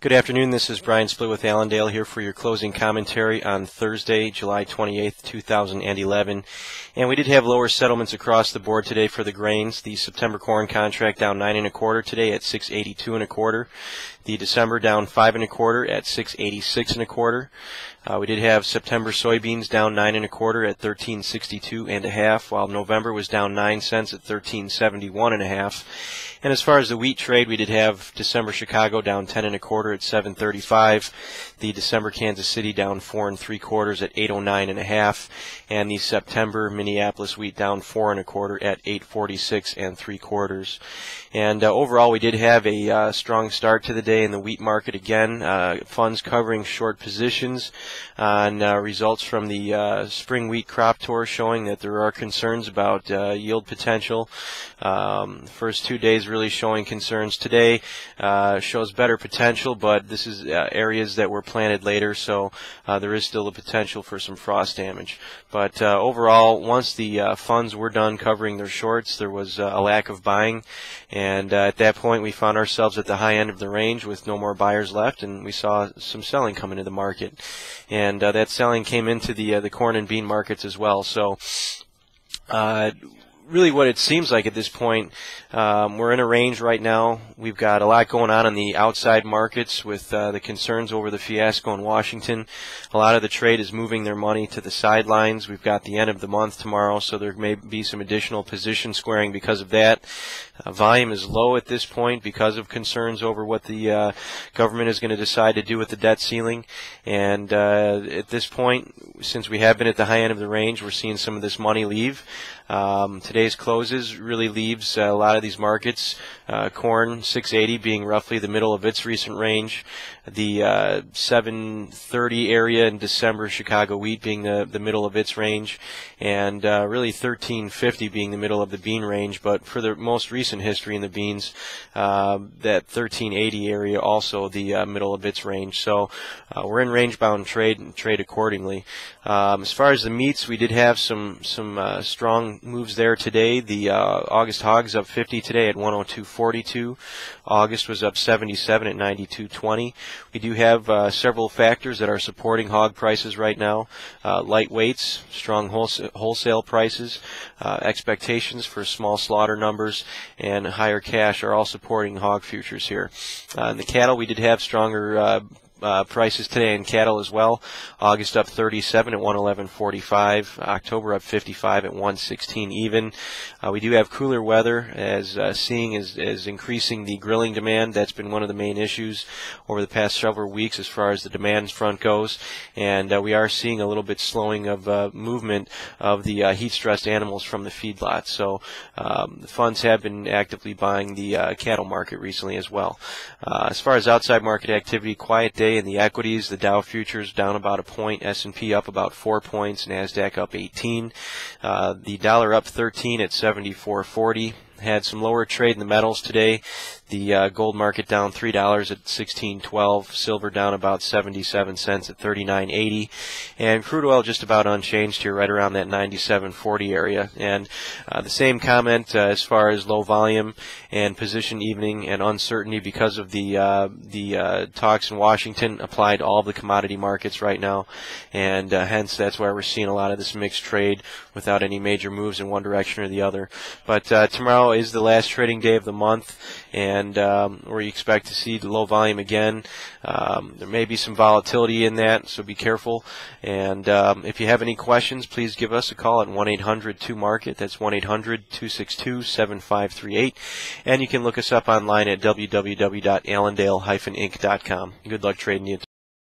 Good afternoon. This is Brian Split with Allendale here for your closing commentary on Thursday, July 28th, 2011. And we did have lower settlements across the board today for the grains. The September corn contract down 9 1/4 today at 682 1/4. The December down 5 1/4 at 686 1/4. We did have September soybeans down 9 1/4 at 1362 1/2, while November was down 9 cents at 1371 1/2. And as far as the wheat trade, we did have December Chicago down 10 1/4 at 735. The December Kansas City down 4 3/4 at 809 1/2, and the September Minneapolis wheat down 4 1/4 at 846 3/4. And overall, we did have a strong start to the day in the wheat market again. Funds covering short positions on results from the spring wheat crop tour showing that there are concerns about yield potential. First 2 days really showing concerns. Today shows better potential, but this is areas that were planted later, so there is still the potential for some frost damage. But overall, once the funds were done covering their shorts, there was a lack of buying, and at that point we found ourselves at the high end of the range with no more buyers left, and we saw some selling come into the market. And that selling came into the corn and bean markets as well. So really what it seems like at this point, we're in a range right now. We've got a lot going on in the outside markets with the concerns over the fiasco in Washington. A lot of the trade is moving their money to the sidelines. We've got the end of the month tomorrow, so there may be some additional position squaring because of that. Volume is low at this point because of concerns over what the government is going to decide to do with the debt ceiling. And at this point, since we have been at the high end of the range, we're seeing some of this money leave. Today's closes really leaves a lot of these markets, corn 680 being roughly the middle of its recent range, the 730 area in December Chicago wheat being the middle of its range, and really 1350 being the middle of the bean range. But for the most recent history in the beans, that 1380 area also the middle of its range. So we're in range bound trade and trade accordingly. As far as the meats, we did have some strong moves there today. The August hogs up 50 today at 102.42. August was up 77 at 92.20. We do have several factors that are supporting hog prices right now. Light weights, strong wholesale prices, expectations for small slaughter numbers, and higher cash are all supporting hog futures here. In the cattle, we did have stronger prices today in cattle as well. August up 37 at 111.45. October up 55 at 116 even. We do have cooler weather as seeing is increasing the grilling demand. That's been one of the main issues over the past several weeks as far as the demand front goes. And we are seeing a little bit slowing of movement of the heat-stressed animals from the feedlots. So the funds have been actively buying the cattle market recently as well. As far as outside market activity, quiet day in the equities. The Dow futures down about a point, S&P up about 4 points, NASDAQ up 18. The dollar up 13 at 74.40. Had some lower trade in the metals today. The gold market down $3 at 16.12. Silver down about 77 cents at 39.80. And crude oil just about unchanged here, right around that 97.40 area. And the same comment as far as low volume and position evening and uncertainty because of the talks in Washington applied to all of the commodity markets right now. And hence that's why we're seeing a lot of this mixed trade without any major moves in one direction or the other. But tomorrow is the last trading day of the month, and we expect to see the low volume again. There may be some volatility in that, so be careful. And if you have any questions, please give us a call at 1-800-2-MARKET. That's 1-800-262-7538. And you can look us up online at www.allendale-inc.com. Good luck trading you.